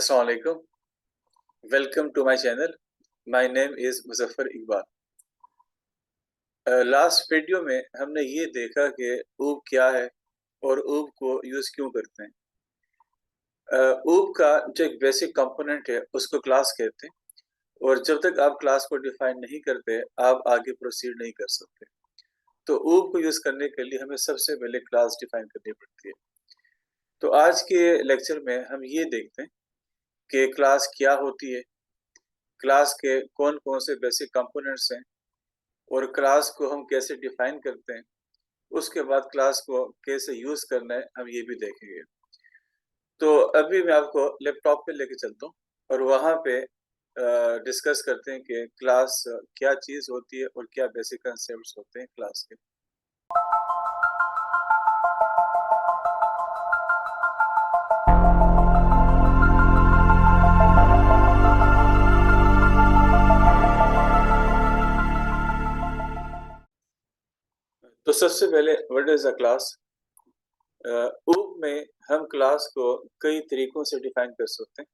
Assalamu alaikum. Welcome to my channel. My name is Muzaffar Iqbal. Last video में हमने ये देखा कि ऊब क्या है और ऊब को यूज क्यों करते हैं. ऊब का जो एक बेसिक कंपोनेंट है उसको क्लास कहते हैं और जब तक आप क्लास को डिफाइन नहीं करते आप आगे प्रोसीड नहीं कर सकते. तो ऊब को यूज करने के लिए हमें सबसे पहले क्लास डिफाइन करनी पड़ती है. तो आज के लेक्चर में हम ये देखते हैं कि क्लास क्या होती है, क्लास के कौन कौन से बेसिक कंपोनेंट्स हैं और क्लास को हम कैसे डिफाइन करते हैं. उसके बाद क्लास को कैसे यूज करना है हम ये भी देखेंगे. तो अभी मैं आपको लैपटॉप पे लेके चलता हूँ और वहाँ पे डिस्कस करते हैं कि क्लास क्या चीज़ होती है और क्या बेसिक कंसेप्ट्स होते हैं क्लास के. तो सबसे पहले व्हाट इज अ क्लास. ऊब में हम क्लास को कई तरीकों से डिफाइन कर सकते हैं.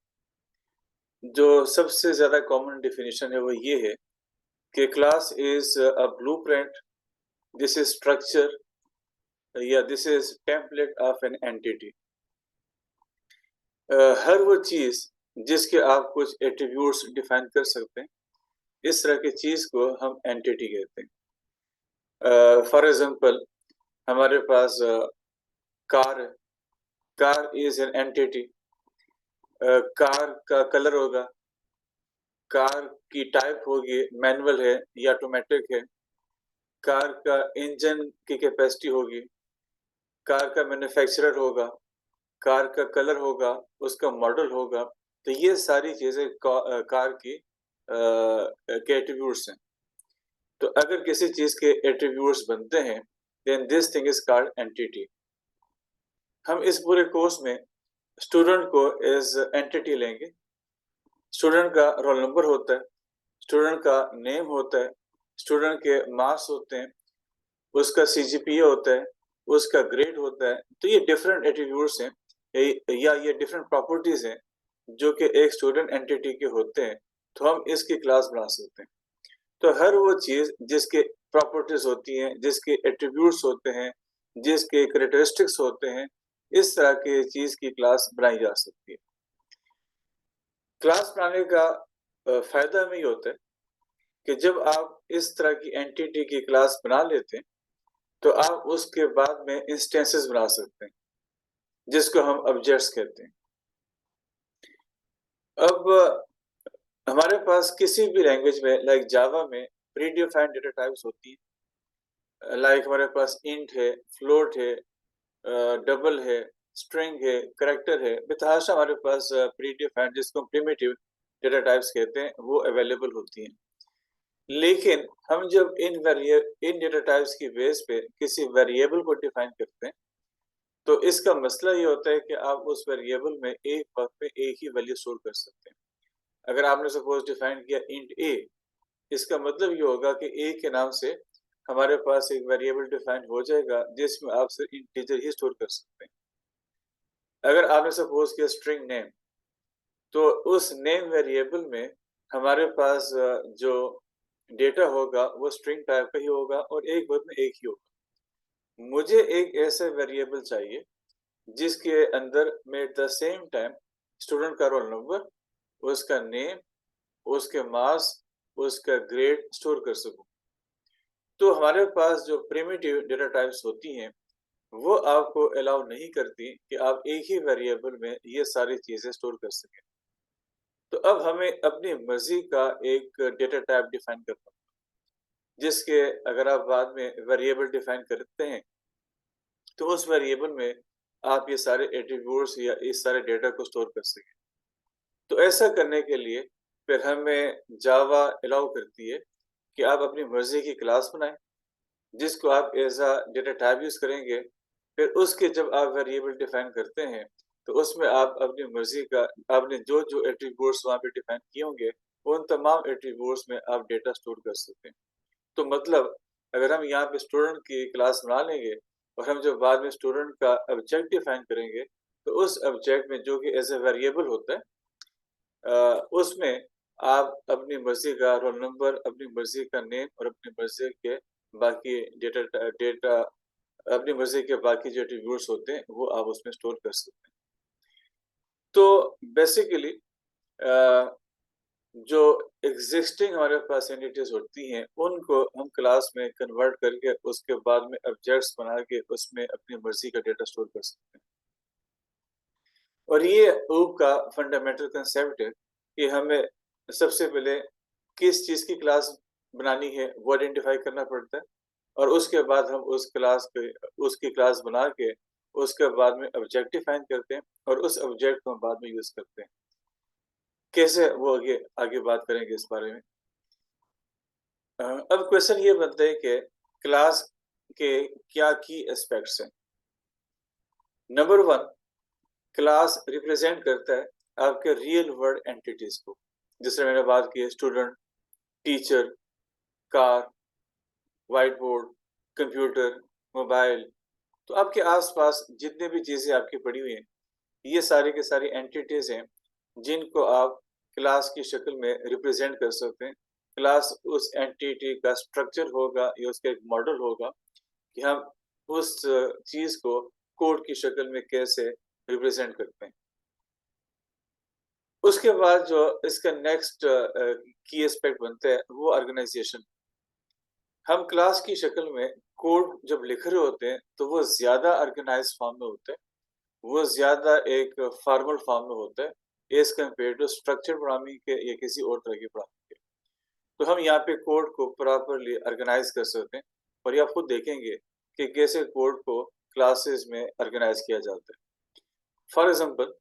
जो सबसे ज्यादा कॉमन डेफिनेशन है वो ये है कि class is a blueprint, this is structure या this is template of an entity. हर वो चीज जिसके आप कुछ एट्रीब्यूट्स डिफाइन कर सकते हैं, इस तरह की चीज को हम एंटिटी कहते हैं. फॉर एग्जांपल हमारे पास कार है. Car is an entity. Car का कलर होगा, कार की टाइप होगी, मैनुअल है या ऑटोमेटिक है, कार का इंजन की कैपेसिटी होगी, कार का मैन्युफैक्चरर होगा, कार का कलर होगा, उसका मॉडल होगा. तो ये सारी चीजें कार की एट्रीब्यूट्स हैं. तो अगर किसी चीज के एट्रीब्यूट्स बनते हैं then this thing is called entity. हम इस पूरे कोर्स में स्टूडेंट को एज एंटिटी लेंगे. स्टूडेंट का रोल नंबर होता है, स्टूडेंट का नेम होता है, स्टूडेंट के मार्क्स होते हैं, उसका सीजीपीए होता है, उसका ग्रेड होता है. तो ये डिफरेंट एट्रीब्यूट्स हैं या ये डिफरेंट प्रॉपर्टीज हैं जो कि एक स्टूडेंट एंटिटी के होते हैं. तो हम इसकी क्लास बना सकते हैं. तो हर वो चीज जिसके प्रॉपर्टीज होती हैं, जिसके एट्रीब्यूट्स होते हैं, जिसके कैरेक्टरिस्टिक्स होते हैं, इस तरह की चीज की क्लास बनाई जा सकती है. क्लास बनाने का फायदा हमें ये होता है कि जब आप इस तरह की एंटिटी की क्लास बना लेते हैं तो आप उसके बाद में इंस्टेंसेस बना सकते हैं जिसको हम ऑब्जेक्ट्स कहते हैं. अब हमारे पास किसी भी लैंग्वेज में लाइक जावा में प्री डिफाइंड डेटा टाइप्स होती है. लाइक हमारे पास इंट है, फ्लोट है, डबल है, स्ट्रिंग है, करैक्टर है. बेतहाशा हमारे पास प्री डिफाइंड जिसको प्रिमिटिव डेटा टाइप्स कहते हैं वो अवेलेबल होती हैं. लेकिन हम जब इन डेटा टाइप्स की बेस पे किसी वेरिएबल को डिफाइन करते हैं तो इसका मसला ये होता है कि आप उस वेरिएबल में एक वक्त में एक ही वैल्यू स्टोर कर सकते हैं. अगर आपने सपोज डिफाइन किया इंट ए, इसका मतलब ये होगा कि ए के नाम से हमारे पास एक वेरिएबल डिफाइन हो जाएगा जिसमें आप सिर्फ इंटीजर ही स्टोर कर सकते हैं. अगर आपने सपोज किया स्ट्रिंग नेम, तो उस नेम वेरिएबल में हमारे पास जो डेटा होगा वो स्ट्रिंग टाइप का ही होगा और एक वक्त में एक ही होगा. मुझे एक ऐसा वेरिएबल चाहिए जिसके अंदर मैं at the same time student का रोल नंबर, उसका नेम, उसके मार्क्स, उसका ग्रेड स्टोर कर सकूं. तो हमारे पास जो प्रिमिटिव डेटा टाइप्स होती हैं वो आपको अलाउ नहीं करती कि आप एक ही वेरिएबल में ये सारी चीजें स्टोर कर सकें. तो अब हमें अपनी मर्जी का एक डेटा टाइप डिफाइन करना होगा जिसके अगर आप बाद में वेरिएबल डिफाइन करते हैं तो उस वेरिएबल में आप ये सारे एट्रीब्यूट्स या इस सारे डेटा को स्टोर कर सकें. तो ऐसा करने के लिए फिर हमें जावा अलाउ करती है कि आप अपनी मर्जी की क्लास बनाएं जिसको आप as a data type use करेंगे. फिर उसके जब आप वेरिएबल डिफाइन करते हैं तो उसमें आप अपनी मर्जी का आपने जो जो एट्रीब्यूट्स वहाँ पे डिफाइन किए होंगे उन तमाम एट्रीब्यूट्स में आप डेटा स्टोर कर सकते हैं. तो मतलब अगर हम यहाँ पे स्टूडेंट की क्लास बना लेंगे और हम जब बाद में स्टूडेंट का ऑब्जेक्ट डिफाइन करेंगे तो उस ऑब्जेक्ट में जो कि एज ए वेरिएबल होता है उसमें आप अपनी मर्ज़ी का रोल नंबर, अपनी मर्ज़ी का नेम और अपनी मर्ज़ी के बाकी डेटा अपनी मर्ज़ी के बाकी जो एट्रिब्यूट्स होते हैं, वो आप उसमें स्टोर कर सकते हैं। तो बेसिकली अ, जो एक्सिस्टिंग हमारे पास एंटिटीज़ होती हैं, उनको हम क्लास में कन्वर्ट करके उसके बाद में ऑब्जेक्ट्स बना के उसमें अपनी मर्ज़ी का डेटा स्टोर कर सकते हैं। और ये OOP का फंडामेंटल कांसेप्ट है कि हमें सबसे पहले किस चीज़ की क्लास बनानी है, वो आइडेंटिफ़ाई करना पड़ता है और उसके बाद हम उसकी क्लास बना के उसके बाद में ऑब्जेक्ट डिफाइन करते हैं और उस ऑब्जेक्ट को हम बाद में यूज़ करते हैं। कैसे वो आगे आगे बात करेंगे इस बारे में। अब क्वेश्चन ये बनता है कि क्लास के क्या की एस्पेक्ट्स हैं? नंबर 1, क्लास रिप्रेजेंट करता है आपके रियल वर्ल्ड एंटिटीज़ को। जैसे मैंने बात की है student, teacher, car, white board, computer, mobile. तो आपके आस-पास जितने भी चीज़ें आपकी पड़ी हुई हैं, ये सारी की सारी एंटिटीज़ हैं, जिनको आप क्लास की शक्ल में रिप्रेजेंट कर सकते हैं। क्लास उस एंटिटी का स्ट्रक्चर होगा या उसका एक मॉडल होगा कि हम उस चीज़ को कोड की शक्ल में कैसे रिप्रेजेंट करते हैं। उसके बाद जो इसका नेक्स्ट की एस्पेक्ट बनता है, वो ऑर्गेनाइज़ेशन। हम क्लास की शक्ल में कोड जब लिख रहे होते हैं, तो वो ज़्यादा ऑर्गेनाइज़्ड फॉर्म में होता है। वो ज़्यादा एक फॉर्मल फॉर्म में होता है, as compare to structured programming के या किसी और तरह की प्रोग्रामिंग के। तो हम यहाँ पे कोड को प्रॉपर्ली ऑर्गेनाइज़ कर सकते हैं और ये आप खुद देखेंगे कि कैसे कोड को क्लासेस में ऑर्गेनाइज़ किया जाता है। फॉर एग्ज़ाम्पल,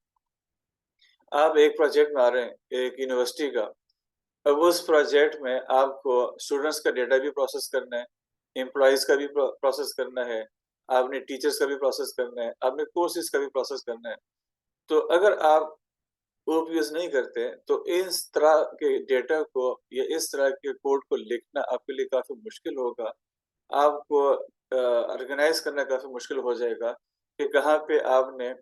आप एक प्रोजेक्ट बना रहे हैं, एक यूनिवर्सिटी का। अब उस प्रोजेक्ट में आपको स्टूडेंट्स का डेटा भी प्रोसेस करना है, एम्प्लॉइज़ का भी प्रोसेस करना है, आपने टीचर्स का भी प्रोसेस करना है, आपने कोर्सेज़ का भी प्रोसेस करना है। तो अगर आप OOP यूज़ नहीं करते हैं, तो इस तरह के डेटा को या इस तरह के कोड को लिखना आपके लिए काफ़ी मुश्किल होगा। आपको ऑर्गेनाइज़ करना काफ़ी मुश्किल हो जाएगा कि कहाँ पे आपने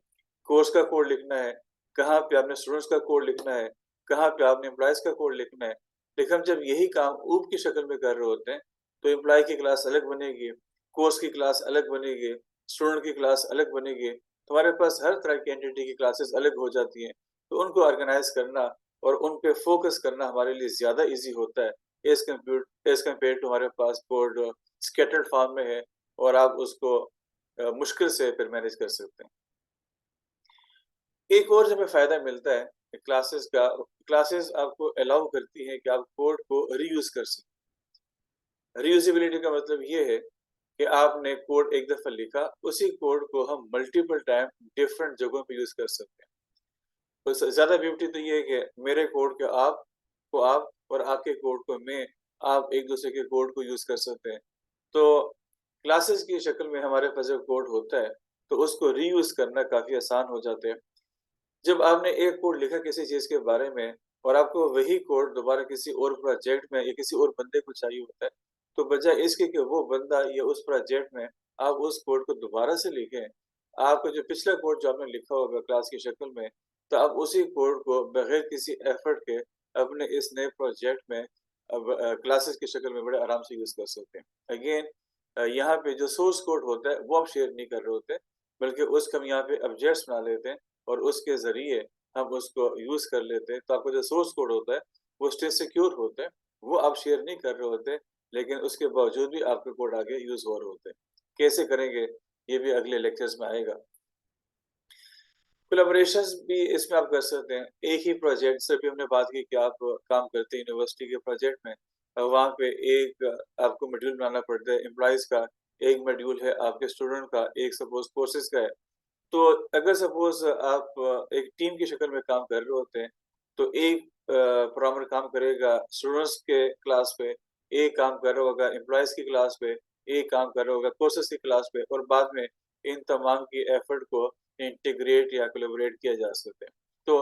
कोर्स का कोड लिखना है, कहाँ पे आपने स्टूडेंट्स का कोड लिखना है, कहाँ पे आपने एम्प्लॉइज़ का कोड लिखना है। लेकिन हम जब यही काम OOP की शक्ल में कर रहे होते हैं, तो एम्प्लॉयी की क्लास अलग बनेगी, कोर्स की क्लास अलग बनेगी, स्टूडेंट की क्लास अलग बनेगी। तो हमारे पास हर तरह की एंटिटी की क्लासेस अलग हो जाती हैं। तो उनको ऑर्गेनाइज़ करना और उन पे फ़ोकस करना हमारे लिए ज़्यादा ईज़ी होता है, एज़ कम्पेयर टू हमारे पास कोड स्कैटर्ड फॉर्म में है और आप उसको मुश्किल से फिर मैनेज कर सकते हैं। एक और जो हमें फ़ायदा मिलता है क्लासेस का, क्लासेस आपको अलाउ करती हैं कि आप कोड को रीयूज़ कर सकें। रीयूज़ेबिलिटी का मतलब ये है कि आपने कोड एक दफ़ा लिखा, उसी कोड को हम मल्टीपल टाइम डिफरेंट जगहों पे यूज़ कर सकते हैं। तो ज़्यादा ब्यूटी तो ये है कि मेरे कोड को आप और आपके कोड को मैं, आप एक-दूसरे के कोड को यूज़ कर सकते हैं। तो क्लासेस की शक्ल में हमारे पास जब कोड होता है, तो उसको रीयूज़ करना काफ़ी आसान हो जाता है। जब आपने एक कोड लिखा किसी चीज़ के बारे में और आपको वही कोड दोबारा किसी और प्रोजेक्ट में या किसी और बंदे को चाहिए होता है, तो बजाय इसके कि वो बंदा या उस प्रोजेक्ट में आप उस कोड को दोबारा से लिखें, आपका जो पिछला कोड जो आपने लिखा होगा क्लास की शक्ल में, तो आप उसी कोड को बगैर किसी एफर्ट के अपने इस नए प्रोजेक्ट में अब क्लासेस की शक्ल में बड़े आराम से यूज़ कर सकते हैं। अगेन यहाँ पे जो सोर्स कोड होता है, वो आप शेयर नहीं कर रहे होते, बल्कि उसको हम यहाँ पे ऑब्जेक्ट्स बना लेते हैं और उसके ज़रिए हम उसको यूज़ कर लेते हैं। तो आपका जो सोर्स कोड होता है, वो स्टे सिक्योर होता है, वो आप शेयर नहीं कर रहे होते, लेकिन उसके बावजूद भी आपके कोड आगे यूज़ हो रहे होते हैं। कैसे करेंगे, ये भी अगले लेक्चर्स में आएगा। कोलैबोरेशंस भी इसमें आप कर सकते हैं। एक ही प्रोजेक्ट से भी हमने बात की कि आप काम करते हैं यूनिवर्सिटी के प्रोजेक्ट में, वहाँ पे एक आपको मॉड्यूल बनाना पड़ता है एम्प्लॉइज़ का, एक मॉड्यूल है आपके स्टूडेंट का, एक सपोज़ कोर्सेज़ का है। तो अगर सपोज़ आप एक टीम की शक्ल में काम कर रहे होते हैं, तो एक प्रोग्रामर काम करेगा स्टूडेंट्स के क्लास पे, एक काम कर रहा होगा एम्प्लॉइज़ की क्लास पे, एक काम कर रहा होगा कोर्सेज़ की क्लास पे और बाद में इन तमाम की एफर्ट को इंटीग्रेट या कोलैबोरेट किया जा सकता है। तो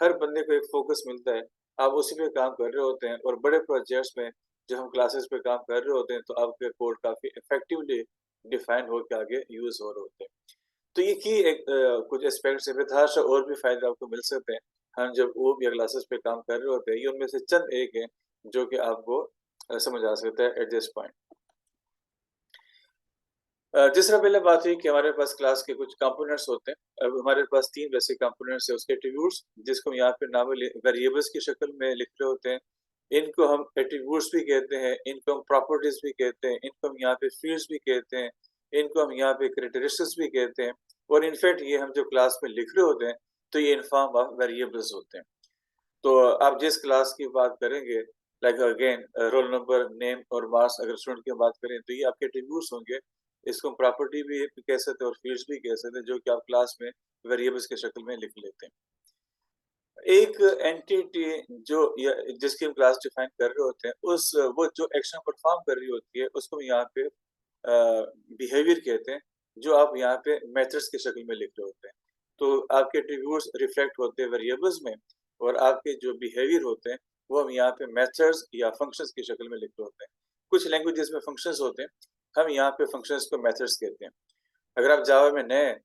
हर बंदे को एक फ़ोकस मिलता है, आप उसी पे काम कर रहे होते हैं और बड़े प्रोजेक्ट्स में जब हम क्लासेस पे काम कर रहे होते हैं, तो आपके कोड काफ़ी इफ़ेक्टिवली डिफाइन होके आगे यूज़ हो रहे होते हैं। तो ये की एक कुछ एस्पेक्ट्स है, बेतहाशा और भी फ़ायदे आपको मिल सकते हैं। हम जब OOP या क्लासेस पे काम कर रहे होते हैं, ये उनमें से चंद एक हैं जो कि आपको समझ आ सकता है एट दिस पॉइंट। जिस तरह पहले बात हुई कि हमारे पास क्लास के कुछ कंपोनेंट्स होते हैं। अब हमारे पास 3 बेसिक कंपोनेंट्स हैं, उसके एट्रीब्यूट्स जिसको हम यहाँ पे नॉर्मली वेरिएबल्स की शक्ल में लिख रहे होते हैं। इनको हम एट्रीब्यूट्स भी कहते हैं, इनको हम प्रॉपर्टीज भी कहते हैं, इनको हम यहाँ पे फील्ड्स भी कहते हैं, इनको हम यहाँ पे कैरेक्टरिस्टिक्स भी कहते हैं और इनफैक्ट ये हम जो क्लास में लिख रहे होते हैं तो ये इन फॉर्म ऑफ वेरिएबल्स होते हैं। तो आप जिस क्लास की बात करेंगे like again roll number, name और मार्क्स अगर स्टूडेंट की बात करें तो ये आपके एट्रीब्यूट्स होंगे। इसको हम प्रॉपर्टी भी कह सकते हैं और फील्ड्स भी कह सकते हैं जो कि आप क्लास में वेरिएबल्स की शक्ल में लिख लेते हैं। एक एंटिटी जो जिसकी हम क्लास डिफाइन कर रहे होते हैं उस वो जो एक्शन परफॉर्म कर रही होती है उसको हम यहाँ पे बिहेवियर कहते हैं, जो आप यहाँ पे मेथड्स की शक्ल में लिख रहे होते हैं। तो आपके एट्रीब्यूट्स रिफ्लेक्ट होते हैं वेरिएबल्स में और आपके जो बिहेवियर होते हैं वो हम यहाँ पे मेथड्स या फंक्शंस की शक्ल में लिख रहे होते हैं। कुछ लैंग्वेजेस में फंक्शंस होते हैं, हम यहाँ पे फंक्शंस को मेथड्स कहते हैं। अगर आप जावा में नए हैं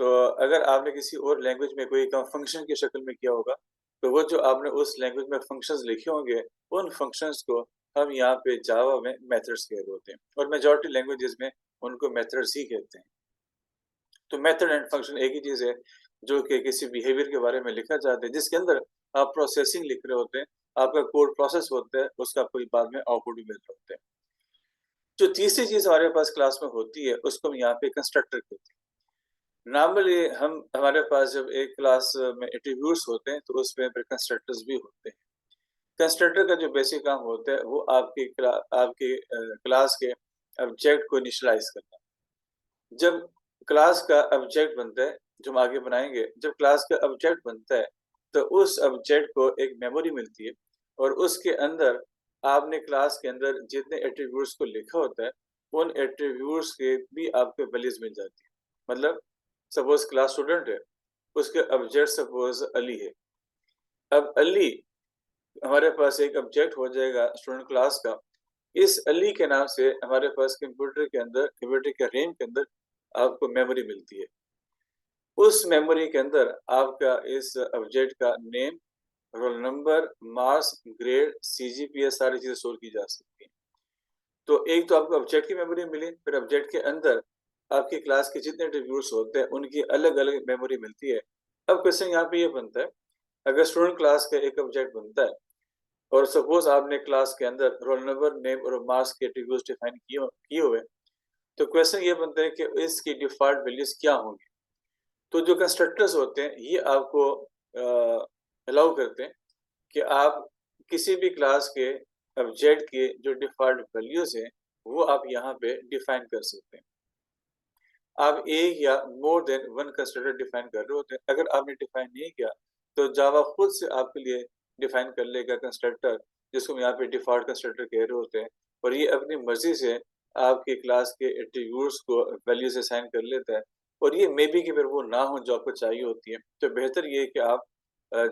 तो अगर आपने किसी और लैंग्वेज में कोई काम फंक्शन की शक्ल में किया होगा तो वो जो आपने उस लैंग्वेज में फंक्शंस लिखे होंगे उन फंक्शंस को हम यहाँ पे जावा में मेथड्स कह रहे होते हैं और मेजॉरिटी लैंग्वेजेस में उनको मेथड्स ही कहते हैं। तो मेथड एंड फंक्शन एक ही चीज है जो कि किसी बिहेवियर के बारे में लिखा जाता है जिसके अंदर आप प्रोसेसिंग लिख रहे होते हैं, आपका कोड प्रोसेस होता है, उसका कोई बाद में आउटपुट भी मिल रहा होता है। जो तीसरी चीज हमारे पास क्लास में होती है उसको हम यहाँ पे कंस्ट्रक्टर कहते हैं। नॉर्मली हम हमारे पास जब एक क्लास में एट्रीब्यूट्स होते हैं तो उसमें फिर कंस्ट्रक्टर्स भी होते हैं। कंस्ट्रक्टर का जो बेसिक काम होता है वो आपकी क्लास के ऑब्जेक्ट को इनिशियलाइज करना। जब क्लास का ऑब्जेक्ट बनता है, जो हम आगे बनाएंगे, जब क्लास का ऑब्जेक्ट बनता है तो उस ऑब्जेक्ट को एक मेमोरी मिलती है और उसके अंदर आपने क्लास के अंदर जितने एट्रीब्यूट्स को लिखा होता है उन एट्रीब्यूट्स के भी आपको वैल्यूज मिल जाती है। मतलब सपोज क्लास स्टूडेंट है, उसके ऑब्जेक्ट सपोज अली है। अब अली हमारे पास एक ऑब्जेक्ट हो जाएगा स्टूडेंट क्लास का। इस अली के नाम से हमारे पास कंप्यूटर के रैम के अंदर आपको मेमोरी मिलती है। उस मेमोरी के अंदर आपका इस ऑब्जेक्ट का name, roll number, marks, grade, CGPA सारी चीजें स्टोर की जा सकती हैं। तो एक तो आपको ऑब्जेक्ट की मेमोरी मिली, फिर ऑब्जेक्ट के अंदर आपकी क्लास के जितने एट्रीब्यूट्स होते हैं उनकी अलग-अलग मेमोरी मिलती है। अब क्वेश्चन यहाँ पे ये बनता है, अगर स्टूडेंट क्लास का एक ऑब्जेक्ट बनता है और सपोज आपने क्लास के अंदर रोल नंबर, नेम और मार्क्स के एट्रीब्यूट्स डिफाइन किए हुए, तो क्वेश्चन ये बनता है कि इसकी डिफॉल्ट वैल्यूज क्या होंगी। तो जो कंस्ट्रक्टर्स होते हैं ये आपको अलाउ करते हैं कि आप किसी भी क्लास के ऑब्जेक्ट के जो डिफॉल्ट वैल्यूज हैं वो आप यहाँ पे डिफाइन कर सकते हैं। आप एक या more than one constructor define कर रहे होते हैं। अगर आपने डिफाइन नहीं किया तो जावा खुद से आपके लिए डिफाइन कर लेगा कंस्ट्रक्टर, जिसको हम यहाँ पे डिफॉल्ट कंस्ट्रक्टर कह रहे होते हैं और ये अपनी मर्जी से आपकी क्लास के एट्रीब्यूट्स को वैल्यूज असाइन कर लेता है और ये मे बी कि फिर वो ना हो जो आपको चाहिए होती है। तो बेहतर ये है कि आप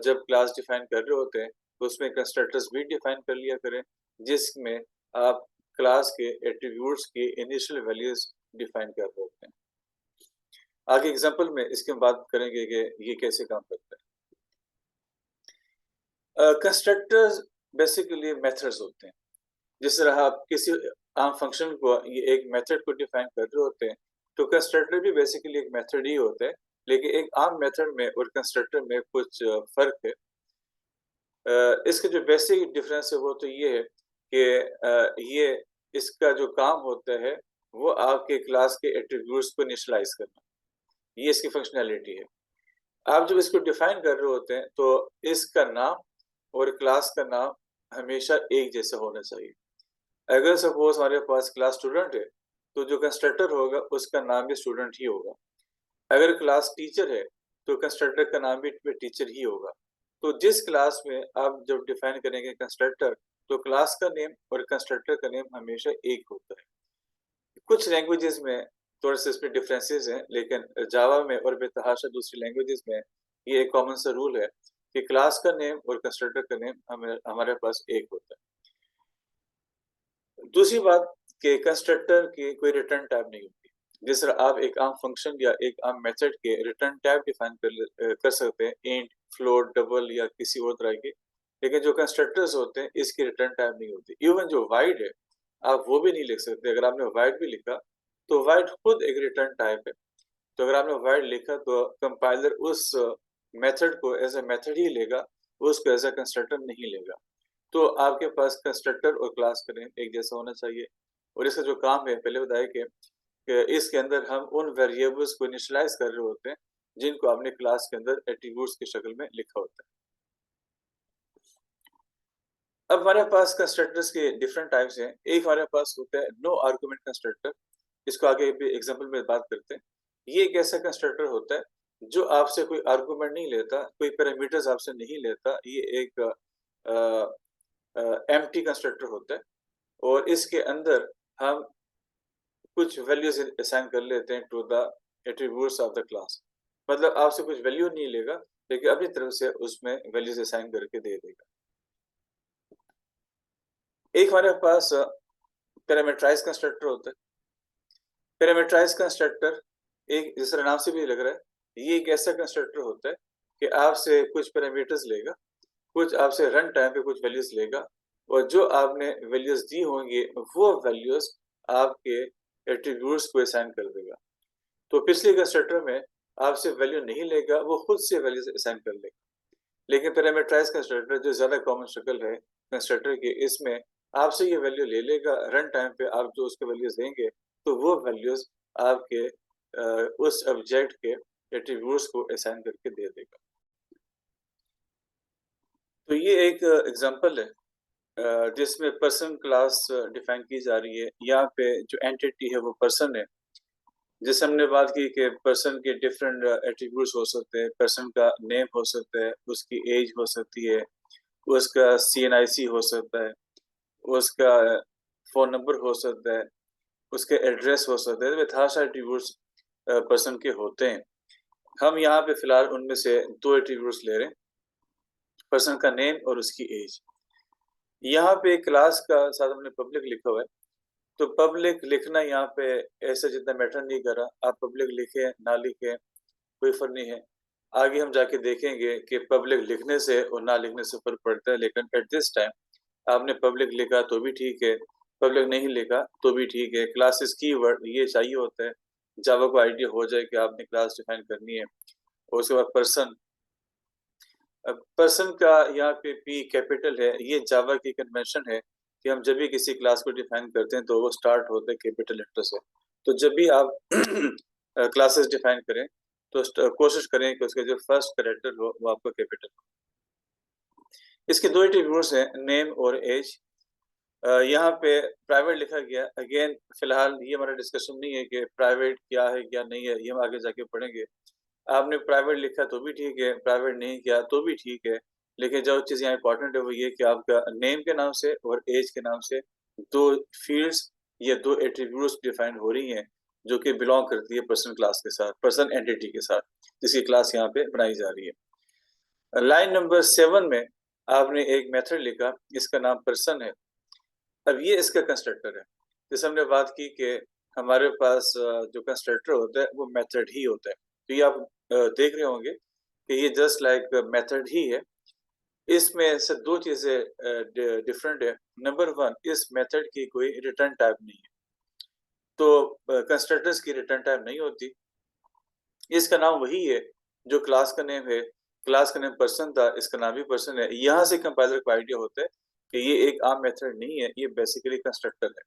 जब क्लास डिफाइन कर रहे होते हैं तो उसमें कंस्ट्रक्टर्स भी डिफाइन कर लिया करें जिसमें आप क्लास के एट्रीब्यूट्स की इनिशियल वैल्यूज डिफाइन कर रहे होते हैं। आगे एग्जांपल में इसकी हम बात करेंगे कि ये कैसे काम करता है। कंस्ट्रक्टर्स बेसिकली मेथड्स होते हैं। जिस तरह आप किसी आम फंक्शन को ये एक मेथड को डिफाइन कर रहे होते हैं तो कंस्ट्रक्टर भी बेसिकली एक मेथड ही होता है, लेकिन एक आम मेथड में और कंस्ट्रक्टर में कुछ फर्क है। इसके जो बेसिक डिफरेंस है वो तो ये है कि ये इसका जो काम होता है वो आपके क्लास के एट्रीब्यूट्स को इनिशियलाइज करना, ये इसकी फंक्शनैलिटी है। आप जब इसको डिफाइन कर रहे होते हैं तो इसका नाम और क्लास का नाम हमेशा एक जैसा होना चाहिए। अगर सपोज हमारे पास क्लास स्टूडेंट है तो जो कंस्ट्रक्टर होगा उसका नाम भी स्टूडेंट ही होगा। अगर क्लास टीचर है तो कंस्ट्रक्टर का नाम भी टीचर ही होगा। तो जिस क्लास में आप जब डिफाइन करेंगे कंस्ट्रक्टर तो क्लास का नेम और कंस्ट्रक्टर का नेम हमेशा एक होता है। कुछ लैंग्वेजेस में थोड़े से इसमें डिफरेंसेस हैं, लेकिन जावा में और बेतहाशा दूसरी लैंग्वेजेस में ये एक कॉमन सा रूल है कि क्लास का नेम और कंस्ट्रक्टर का नेम हमारे पास एक होता है। दूसरी बात कि कंस्ट्रक्टर की कोई रिटर्न टाइप नहीं होती। जिस तरह आप एक आम फंक्शन या एक आम मेथड के रिटर्न टाइप डिफाइन कर सकते हैं, इंट, फ्लोट, डबल या किसी और तरह की। लेकिन जो कंस्ट्रक्टर्स होते हैं इसकी रिटर्न टाइप नहीं होती। इवन जो वाइड है आप वो भी नहीं लिख सकते। अगर आपने वाइड भी लिखा तो वाइड खुद एक रिटर्न टाइप है। तो अगर आपने वाइड लिखा तो कंपाइलर उस मेथड को एज अ मेथड ही लेगा, उसको एज अ कंस्ट्रक्टर नहीं लेगा। तो आपके पास कंस्ट्रक्टर और क्लास का नेम एक जैसा होना चाहिए। और इसका जो काम है पहले बताया कि इसके अंदर हम उन वेरिएबल्स को इनिशियलाइज कर रहे होते हैं जिनको आपने क्लास के अंदर एट्रीब्यूट्स की शक्ल में लिखा होता है। अब हमारे पास कंस्ट्रक्टर्स के डिफरेंट टाइप्स हैं। एक हमारे पास होता है नो आर्गुमेंट कंस्ट्रक्टर। इसको आगे भी एग्जांपल में बात करते हैं। ये एक ऐसा कंस्ट्रक्टर होता है जो आपसे कोई आर्गुमेंट नहीं लेता, कोई पैरामीटर्स आपसे नहीं लेता। ये एक एम्प्टी कंस्ट्रक्टर होता है और इसके अंदर हम कुछ वैल्यूज असाइन कर लेते हैं to the attributes of the class. मतलब आपसे कुछ वैल्यू नहीं लेगा लेकिन अपनी तरफ से उसमें वैल्यूज असाइन करके दे देगा। एक हमारे पास पैरामीटराइज्ड कंस्ट्रक्टर होता है। पैरामीटराइज्ड कंस्ट्रक्टर एक जिस तरह नाम से भी लग रहा है, ये एक ऐसा कंस्ट्रक्टर होता है कि आपसे कुछ पैरामीटर्स लेगा, कुछ आपसे रन टाइम पे कुछ वैल्यूज लेगा और जो आपने वैल्यूज दी होंगी वो वैल्यूज आपके एट्रीब्यूट्स को असाइन कर देगा। तो पिछले कंस्ट्रक्टर में आपसे वैल्यू नहीं लेगा, वो खुद से वैल्यूज असाइन कर लेगा। लेकिन पैरामीटराइज्ड कंस्ट्रक्टर जो ज्यादा कॉमन शक्ल है कंस्ट्रक्टर की, इसमें आपसे ये वैल्यू ले लेगा, रन टाइम पे आप जो उसके वैल्यूज देंगे तो वो वैल्यूज आपके उस ऑब्जेक्ट के एट्रीब्यूट्स को असाइन करके दे देगा। तो ये एक एग्जांपल है जिसमें पर्सन क्लास डिफाइन की जा रही है। यहाँ पे जो एंटिटी है वो पर्सन है। जैसे हमने बात की कि पर्सन के डिफरेंट एट्रीब्यूट्स हो सकते हैं। पर्सन का नेम हो सकता है, उसकी एज हो सकती है, उसका CNIC हो सकता है, उसका फोन नंबर हो सकता है, उसके एड्रेस हो सकते हैं। तो सारे एट्रीब्यूट्स पर्सन के होते हैं। हम यहाँ पे फिलहाल उनमें से 2 एट्रीब्यूट्स ले रहे हैं, पर्सन का नेम और उसकी एज। यहाँ पे क्लास का साथ हमने पब्लिक लिखा हुआ है। तो पब्लिक लिखना यहाँ पे ऐसे जितना मैटर नहीं कर रहा। आप पब्लिक लिखें ना लिखें कोई फर्क नहीं है। आगे हम जाके देखेंगे कि पब्लिक लिखने से और ना लिखने से फर्क पड़ता है। लेकिन एट दिस टाइम आपने पब्लिक लिखा तो भी ठीक है, पब्लिक नहीं लिखा तो भी ठीक है। क्लासेस कीवर्ड ये चाहिए होता है, जावा को आइडिया हो जाए कि आपने क्लास डिफाइन करनी है। और उसके बाद पर्सन, पर्सन का यहाँ पे P कैपिटल है। ये जावा की कन्वेंशन है कि हम जब भी किसी क्लास को डिफाइन करते हैं तो वो स्टार्ट होता है कैपिटल लेटर से। तो जब भी आप क्लासेस डिफाइन करें तो कोशिश करें कि उसका जो फर्स्ट कैरेक्टर हो वो आपका कैपिटल हो। इसके 2 एट्रीब्यूट्स हैं, नेम और एज। यहाँ पे प्राइवेट लिखा गया। अगेन फिलहाल ये हमारा डिस्कशन नहीं है कि प्राइवेट क्या है क्या नहीं है, ये हम आगे जाके पढ़ेंगे। आपने प्राइवेट लिखा तो भी ठीक है, प्राइवेट नहीं किया तो भी ठीक है। लेकिन जो चीज़ यहाँ इम्पोर्टेंट है वो ये कि आपका नेम के नाम से और एज के नाम से 2 फील्ड्स या 2 एट्रीब्यूट्स डिफाइन हो रही हैं जो कि बिलोंग करती है पर्सन क्लास के साथ, पर्सन एंटिटी के साथ, जिसकी क्लास यहाँ पे बनाई जा रही है। लाइन नंबर 7 में आपने एक मेथड लिखा, इसका नाम पर्सन है। अब ये इसका कंस्ट्रक्टर है। जैसे हमने बात की कि हमारे पास जो कंस्ट्रक्टर होता है वो मेथड ही होता है। तो ये आप देख रहे होंगे कि ये जस्ट लाइक मेथड ही है। इसमें से 2 चीजें डिफरेंट है। नंबर 1, इस मेथड की कोई रिटर्न टाइप नहीं है। तो कंस्ट्रक्टर्स की रिटर्न टाइप नहीं होती। इसका नाम वही है जो क्लास का नेम है। क्लास का नेम पर्सन था, इसका नाम भी पर्सन है। यहाँ से कंपाइलर को आइडिया होता है कि ये एक आम मेथड नहीं है, ये बेसिकली कंस्ट्रक्टर है।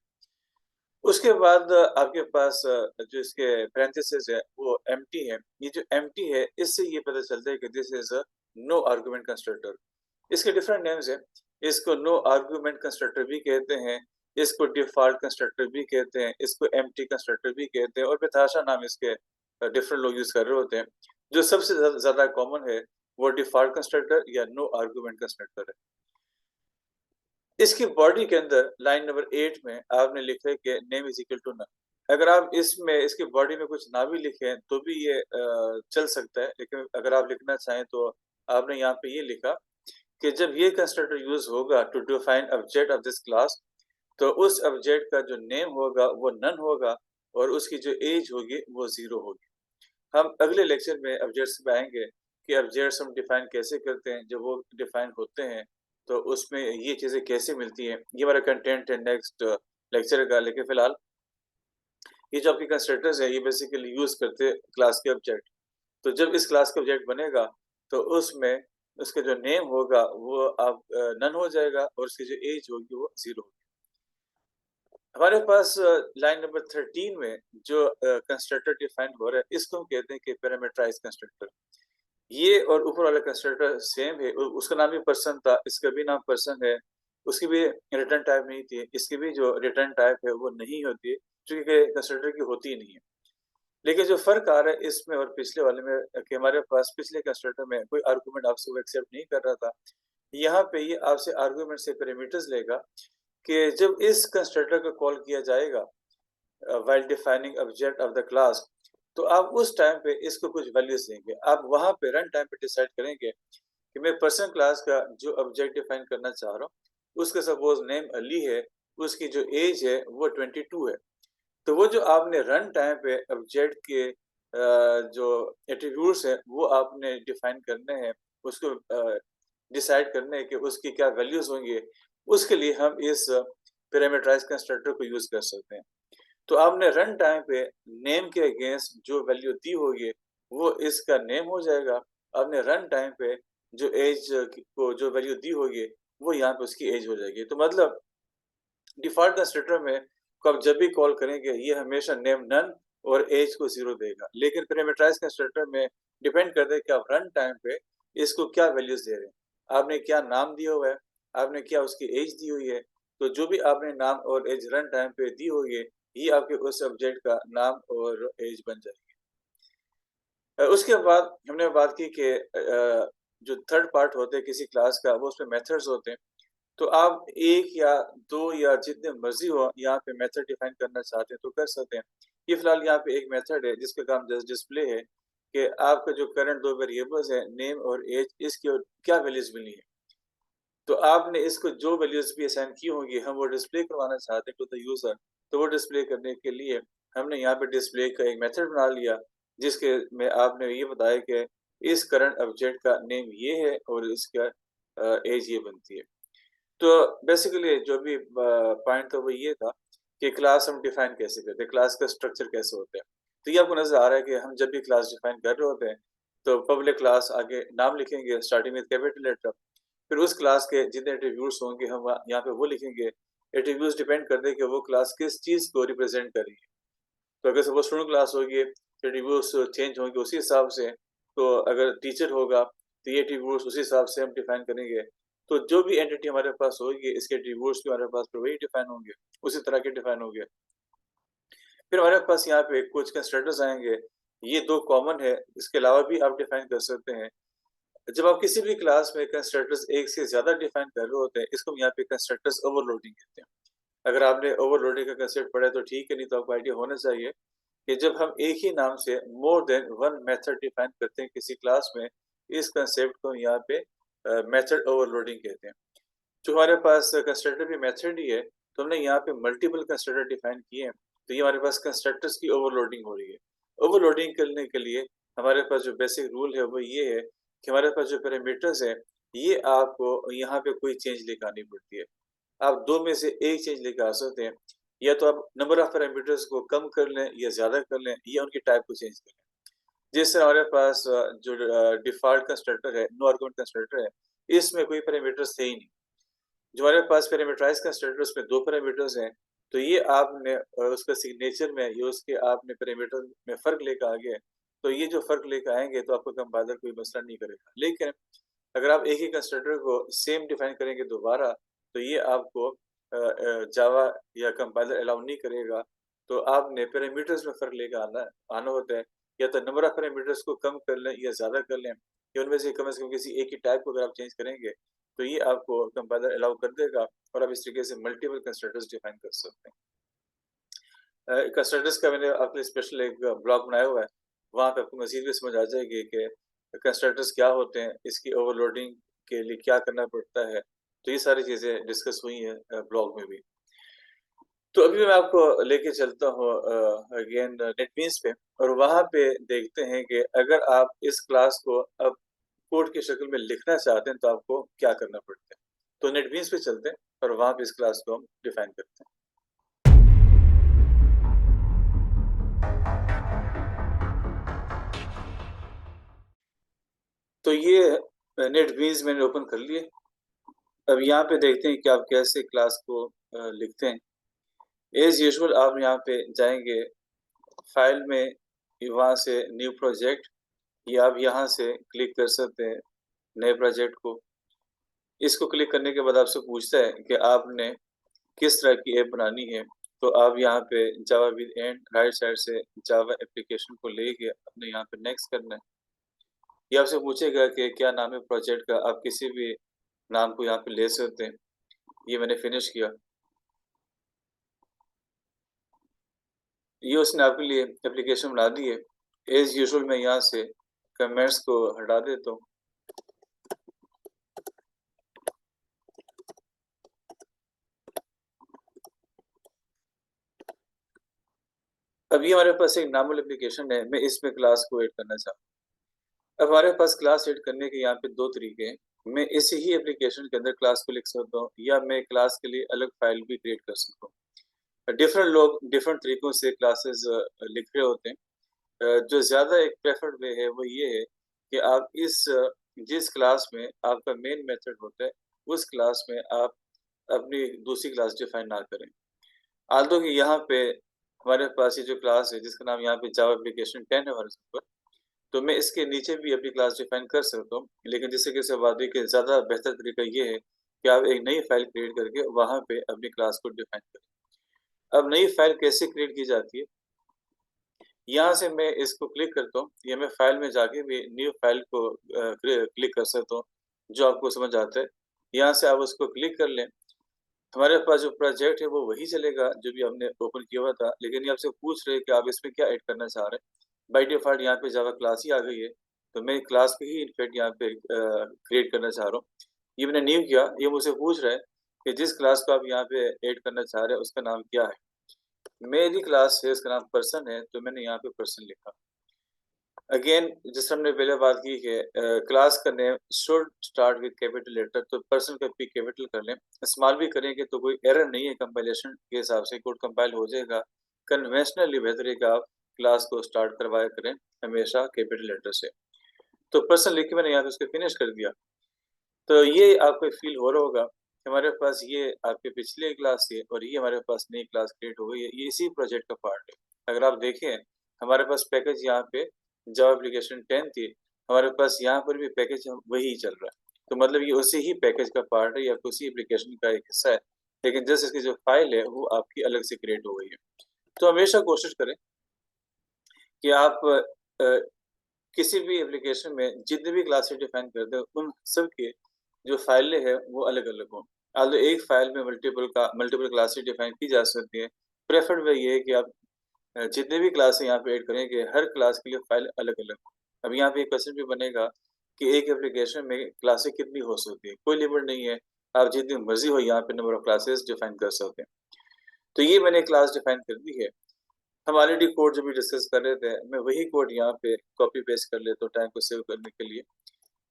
उसके बाद आपके पास जो इसके पैरेंथेसिस है वो एम्प्टी है। ये जो एम्प्टी है इससे ये पता चलता है कि this is a no argument constructor. इसके डिफरेंट नेम्स हैं। इसको नो आर्गुमेंट कंस्ट्रक्टर भी कहते हैं, इसको डिफॉल्ट कंस्ट्रक्टर भी कहते हैं, इसको एम्प्टी कंस्ट्रक्टर भी कहते हैं और बेतहाशा नाम इसके डिफरेंट लोग यूज कर रहे होते हैं। जो सबसे ज्यादा कॉमन है वो डिफॉल्ट कंस्ट्रक्टर या नो आर्गुमेंट कंस्ट्रक्टर है। इसकी बॉडी के अंदर लाइन नंबर 8 में आपने लिखा है कि name is equal to none. अगर आप इसमें इसकी बॉडी में कुछ ना भी लिखें तो भी ये चल सकता है। लेकिन अगर आप लिखना चाहें तो आपने यहाँ पे ये लिखा कि जब ये कंस्ट्रक्टर यूज होगा to define object of this class, तो उस ऑब्जेक्ट का जो नेम होगा वो नन होगा और उसकी जो एज होगी वो 0 होगी। हम अगले लेक्चर में ऑब्जेक्ट्स पे आएंगे कि ऑब्जेक्ट्स हम डिफाइन कैसे करते हैं, जब वो डिफाइन होते हैं तो उसमें ये चीज़ें कैसे मिलती हैं, ये हमारा कंटेंट है नेक्स्ट लेक्चर का। लेकिन फिलहाल ये जो आपके कंस्ट्रक्टर्स है, ये बेसिकली यूज़ करते हैं क्लास के ऑब्जेक्ट। तो जब इस क्लास का ऑब्जेक्ट बनेगा, तो उसमें उसका जो नेम होगा वो आप नन हो जाएगा और उसकी जो एज होगी वो 0 होगी। हमारे पास लाइन नंबर 13 में जो कंस्ट्रक्टर डिफाइन हो रहा है, इसको हम कहते हैं कि पैरामीटराइज्ड कंस्ट्रक्टर। ये और ऊपर वाला कंस्ट्रक्टर सेम है, उसका नाम भी पर्सन था, इसका भी नाम पर्सन है, उसकी भी रिटर्न टाइप नहीं थी, इसकी भी जो रिटर्न टाइप है वो नहीं होती है, क्योंकि कंस्ट्रक्टर की होती ही नहीं है। लेकिन जो फ़र्क आ रहा है इसमें और पिछले वाले में कि हमारे पास पिछले कंस्ट्रक्टर में कोई आर्गुमेंट आपसे वो एक्सेप्ट नहीं कर रहा था। यहाँ पे ये आपसे आर्गुमेंट से पैरामीटर्स लेगा कि जब इस कंस्ट्रक्टर को कॉल किया जाएगा while defining object of the class, तो आप उस टाइम पे इसको कुछ वैल्यूज़ देंगे। आप वहाँ पे रन टाइम पे डिसाइड करेंगे कि मैं पर्सन क्लास का जो ऑब्जेक्ट डिफाइन करना चाह रहा हूँ, उसका सपोज़ नेम अली है, उसकी जो एज है वो 22 है। तो वो जो आपने रन टाइम पे ऑब्जेक्ट के जो एट्रीब्यूट्स हैं वो आपने डिफाइन करने हैं, उसको डिसाइड करने हैं कि उसकी क्या वैल्यूज़ होंगी, उसके लिए हम इस पैरामीटराइज्ड कंस्ट्रक्टर को यूज़ कर सकते हैं। तो आपने रन टाइम पे नेम के अगेंस्ट जो वैल्यू दी होगी, वो इसका नेम हो जाएगा। आपने रन टाइम पे जो एज को जो वैल्यू दी होगी, वो यहाँ पे उसकी एज हो जाएगी। तो मतलब डिफ़ॉल्ट कंस्ट्रक्टर में को आप जब भी कॉल करेंगे, ये हमेशा नेम नन और एज को 0 देगा। लेकिन पैरामीटराइज्ड कंस्ट्रक्टर में डिपेंड करता है कि आप रन टाइम पे इसको क्या वैल्यूज़ दे रहे हैं। आपने क्या नाम दिया हुआ है, आपने क्या उसकी एज दी हुई है, तो जो भी आपने नाम और एज रन टाइम पे दी होगी, ये आपके उस ऑब्जेक्ट का नाम और एज बन जाएगी। उसके बाद हमने बात की कि जो थर्ड पार्ट होता है किसी क्लास का, वो उसमें मेथड्स होते हैं। तो आप 1 या 2 या जितने मर्ज़ी हो यहाँ पे मेथड डिफाइन करना चाहते हैं तो कर सकते हैं। ये फिलहाल यहाँ पे एक मेथड है जिसका काम जस्ट डिस्प्ले है कि आपका जो करंट 2 वेरिएबल्स हैं, नेम और एज, इसकी और क्या वैल्यूज़ मिली है। तो आपने इसको जो वैल्यूज़ भी असाइन की होंगी, हम वो डिस्प्ले करवाना चाहते हैं टू द यूज़र, तो वो डिस्प्ले करने के लिए हमने यहाँ पे डिस्प्ले का एक मेथड बना लिया, जिसके में आपने ये बताया कि इस करंट ऑब्जेक्ट का नेम ये है और इसका एज ये बनती है। तो बेसिकली जो भी पॉइंट था वो ये था कि क्लास हम डिफाइन कैसे करते हैं, क्लास का स्ट्रक्चर कैसे होता है। तो ये आपको नज़र आ रहा है कि हम जब भी क्लास डिफाइन कर रहे होते हैं, तो पब्लिक क्लास आगे नाम लिखेंगे स्टार्टिंग विद कैपिटल लेटर, फिर उस क्लास के जितने एट्रीब्यूट्स होंगे हम यहाँ पे वो लिखेंगे। एट्रीब्यूट्स डिपेंड करते हैं कि वो क्लास किस चीज़ को रिप्रेजेंट कर रही है। तो अगर सपोज़ स्टूडेंट क्लास होगी, एट्रीब्यूट्स चेंज होंगे उसी हिसाब से, तो अगर टीचर होगा, तो ये एट्रीब्यूट्स उसी हिसाब से हम डिफाइन करेंगे। तो जो भी एंटिटी हमारे पास होगी, इसके एट्रीब्यूट्स भी हमारे पास फिर वही डिफाइन होंगे, उसी तरह के डिफाइन होंगे। फिर हमारे पास यहाँ पे कुछ कंस्ट्रक्टर्स आएँगे, ये 2 कॉमन है, इसके अलावा भी आप डिफाइन कर सकते हैं। जब आप किसी भी क्लास में कंस्ट्रक्टर्स एक से ज़्यादा डिफाइन कर रहे होते हैं, इसको हम यहाँ पे कंस्ट्रक्टर्स ओवरलोडिंग कहते हैं। अगर आपने ओवरलोडिंग का कंसेप्ट पढ़ा है तो ठीक है, नहीं तो आपको आइडिया होना चाहिए कि जब हम एक ही नाम से more than one method define करते हैं किसी क्लास में, इस कंसेप्ट को यहाँ पे मेथड ओवरलोडिंग कहते हैं। जो हमारे पास कंस्ट्रक्टर भी मेथड ही है, तो हमने यहाँ पे मल्टीपल कंस्ट्रक्टर डिफाइन किए हैं, तो ये हमारे पास कंस्ट्रक्टर्स की ओवरलोडिंग हो रही है। ओवरलोडिंग करने के लिए हमारे पास जो बेसिक रूल है वो ये है कि हमारे पास जो पैरामीटर्स हैं, ये आपको यहाँ पे कोई चेंज लेके आनी पड़ती है। आप 2 में से 1 चेंज लेके आ सकते हैं, या तो आप नंबर ऑफ पैरामीटर्स को कम कर लें या ज़्यादा कर लें, या उनकी टाइप को चेंज कर लें। जैसे हमारे पास जो डिफ़ॉल्ट कंस्ट्रक्टर है, नो आर्गुमेंट कंस्ट्रक्टर है, इसमें कोई पैरामीटर्स थे ही नहीं। जो हमारे पास पैरामीटराइज़्ड कंस्ट्रक्टर उसमें 2 पैरामीटर्स हैं, तो ये आपने उसका सिग्नेचर में या उसके आपने पैरामीटर में फ़र्क लेके आ गए, तो ये जो फ़र्क लेके आएँगे तो आपको कंपाइलर कोई मसला नहीं करेगा। लेकिन अगर आप एक ही कंस्ट्रक्टर को सेम डिफाइन करेंगे दोबारा, तो ये आपको जावा या कंपाइलर अलाउ नहीं करेगा। तो आपने पैरामीटर्स में फ़र्क लेके आना आना होता है, या तो नंबर ऑफ पैरामीटर्स को कम कर लें या ज़्यादा कर लें, या उनमें से कम किसी एक ही टाइप को अगर आप चेंज करेंगे, तो ये आपको कंपाइलर अलाउ कर देगा और आप इस तरीके से मल्टीपल कंस्ट्रक्टर्स डिफाइन कर सकते हैं। कंस्ट्रक्टर्स का मैंने आपके लिए स्पेशल एक ब्लॉग बनाया हुआ है, वहाँ पे आपको मज़ीद भी समझ आ जाएगी कि कंस्ट्रक्टर्स क्या होते हैं, इसकी ओवरलोडिंग के लिए क्या करना पड़ता है, तो ये सारी चीज़ें डिस्कस हुई हैं ब्लॉग में भी। तो अभी मैं आपको लेके चलता हूँ अगेन नेटबीन्स पे, और वहाँ पे देखते हैं कि अगर आप इस क्लास को अब कोड की शक्ल में लिखना चाहते हैं तो आपको क्या करना पड़ता है। तो नेटबीन्स पे चलते हैं और वहां पे इस क्लास को हम डिफाइन करते हैं। तो ये नेटबीन्स मैंने ओपन कर लिए। अब यहाँ पे देखते हैं कि आप कैसे क्लास को लिखते हैं। एज यूजुअल आप यहाँ पे जाएंगे फाइल में, वहां से न्यू प्रोजेक्ट, या आप यहाँ से क्लिक कर सकते हैं नए प्रोजेक्ट को। इसको क्लिक करने के बाद आपसे पूछता है कि आपने किस तरह की ऐप बनानी है। तो आप यहाँ पे Java with and right side से जावा एप्लीकेशन को लेके अपने यहाँ पे नेक्स्ट करना है। ये आपसे पूछेगा कि क्या नाम है प्रोजेक्ट का, आप किसी भी नाम को यहाँ पे ले सकते हैं। ये मैंने फिनिश किया। ये उसने आपके लिए एप्लीकेशन बना दी है। एज यूजुअल मैं यहाँ से कमेंट्स को हटा देता हूँ। अभी हमारे पास एक नॉर्मल एप्लीकेशन है, मैं इसमें क्लास को ऐड करना चाहता हूँ। अब हमारे पास क्लास ऐड करने के यहाँ पे दो तरीके हैं। मैं इसी ही एप्लीकेशन के अंदर क्लास को लिख सकता हूँ, या मैं क्लास के लिए अलग फाइल भी क्रिएट कर सकता हूँ। डिफरेंट लोग डिफरेंट तरीकों से क्लासेस लिख रहे होते हैं। जो ज़्यादा एक प्रेफर्ड वे है वो ये है कि आप जिस क्लास में आपका मेन मेथड होता है, उस क्लास में आप अपनी दूसरी क्लास डिफाइन ना करें। आल्दो कि यहाँ पे हमारे पास ये जो क्लास है जिसका नाम यहाँ पे जावा एप्लीकेशन 10 है हमारे ऊपर, तो मैं इसके नीचे भी अपनी क्लास डिफाइन कर सकता हूँ। लेकिन जैसे कि इससे बात हुई कि ज़्यादा बेहतर तरीका ये है कि आप एक नई फाइल क्रिएट करके वहाँ पे अपनी क्लास को डिफाइन करें। अब नई फाइल कैसे क्रिएट की जाती है, यहाँ से मैं इसको क्लिक करता हूँ, या मैं फाइल में जाके भी न्यू फाइल को क्लिक कर सकता हूँ, जो आपको समझ आता है। यहाँ से आप उसको क्लिक कर लें। हमारे पास जो प्रोजेक्ट है वो वही चलेगा जो भी हमने ओपन किया हुआ था, लेकिन ये आपसे पूछ रहे हैं कि आप इसमें क्या ऐड करना चाह रहे हैं। बाय डिफ़ॉल्ट यहाँ पे जावा क्लास ही आ गई है, तो मैं क्लास को ही इनफैक्ट यहाँ पे क्रिएट करना चाह रहा हूँ। ये मैंने न्यू किया, ये मुझसे पूछ रहा है कि जिस क्लास को आप यहाँ पे ऐड करना चाह रहे हैं उसका नाम क्या है। मेरी क्लास है, इसका नाम पर्सन है, तो मैंने यहाँ पे पर्सन लिखा। अगेन जिस हमने पहले बात की है, क्लास का name should start with capital letter, तो पर्सन का पी कैपिटल कर लें। स्मॉल भी करेंगे तो कोई एरर नहीं है, कंपाइलेशन के हिसाब से कोड कंपाइल हो जाएगा। कन्वेंशनली बेहतर है कि आप क्लास को स्टार्ट करवाया करें हमेशा कैपिटल लेटर से। तो पर्सन लिख के मैंने यहाँ पे उसको फिनिश कर दिया। तो ये आपको फील हो रहा होगा कि हमारे पास ये आपके पिछले क्लास है और ये हमारे पास नई क्लास क्रिएट हो गई है। ये इसी प्रोजेक्ट का पार्ट है। अगर आप देखें हमारे पास पैकेज यहाँ पे जावा एप्लीकेशन 10 थी, हमारे पास यहाँ पर भी पैकेज वही चल रहा है। तो मतलब ये उसी ही पैकेज का पार्ट है या उसी एप्लीकेशन का एक हिस्सा है, लेकिन जस्ट इसकी जो फाइल है वो आपकी अलग से क्रिएट हो गई है। तो हमेशा कोशिश करें कि आप किसी भी एप्लीकेशन में जितनी भी क्लासेस डिफाइन करते हैं उन सब के जो फाइलें हैं वो अलग-अलग हों। although एक फाइल में मल्टीपल क्लासेस डिफाइन की जा सकती है। प्रेफर्ड वे ये है कि आप जितने भी क्लासें यहाँ पे ऐड करेंगे हर क्लास के लिए फाइल अलग-अलग हो। अब यहाँ पे एक क्वेश्चन भी बनेगा कि एक एप्लीकेशन में क्लासें कितनी हो सकती है? कोई लिमिट नहीं है। आप जितनी मर्ज़ी हो यहाँ पे नंबर ऑफ क्लासेस डिफाइन कर सकते हैं। तो ये मैंने क्लास डिफाइन कर दी है। हम ऑलरेडी कोड जो भी डिस्कस कर रहे थे, मैं वही कोड यहाँ पे कॉपी पेस्ट कर लेता हूँ टाइम को सेव करने के लिए।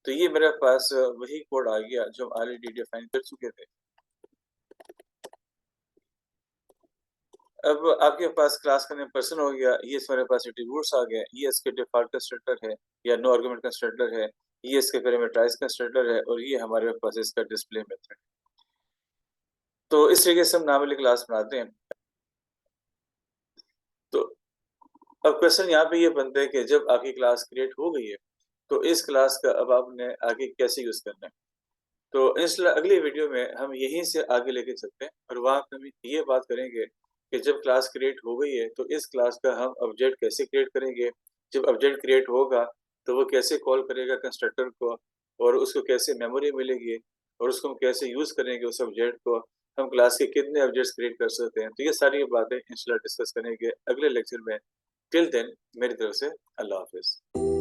तो ये मेरे पास वही कोड आ गया जो हम ऑलरेडी डिफाइन कर चुके थे। अब आपके पास क्लास का नेम पर्सन हो गया, ये हमारे पास एट्रीब्यूट्स आ गए, ये इसके डिफ़ॉल्ट कंस्ट्रक्टर है या नो आर्गुमेंट कंस्ट्रक्टर है, ये इसके पैरामीटराइज़ कंस्ट्रक्टर है और ये हमारे पास इसका डिस्प्ले मेथड। तो इस तरीके से हम नॉर्मली क्लास बनाते हैं। तो अब क्वेश्चन यहाँ पे ये बनता है कि जब आपकी क्लास क्रिएट हो गई है, तो इस क्लास का अब आपने आगे कैसे यूज़ करना है? तो इंशाल्लाह अगली वीडियो में हम यहीं से आगे लेके चलते हैं और वहाँ पे हम ये बात करेंगे कि जब क्लास क्रिएट हो गई है तो इस क्लास का हम ऑब्जेक्ट कैसे क्रिएट करेंगे। जब ऑब्जेक्ट क्रिएट होगा तो वो कैसे कॉल करेगा कंस्ट्रक्टर को और उसको कैसे मेमोरी मिलेगी और उसको हम कैसे यूज़ करेंगे उस ऑब्जेक्ट को। हम क्लास के कितने ऑब्जेक्ट्स क्रिएट कर सकते हैं। तो ये सारी बातें इंशाल्लाह डिस्कस करेंगे अगले लेक्चर में। टिल देन मेरी तरफ से अल्लाह हाफ़िज़।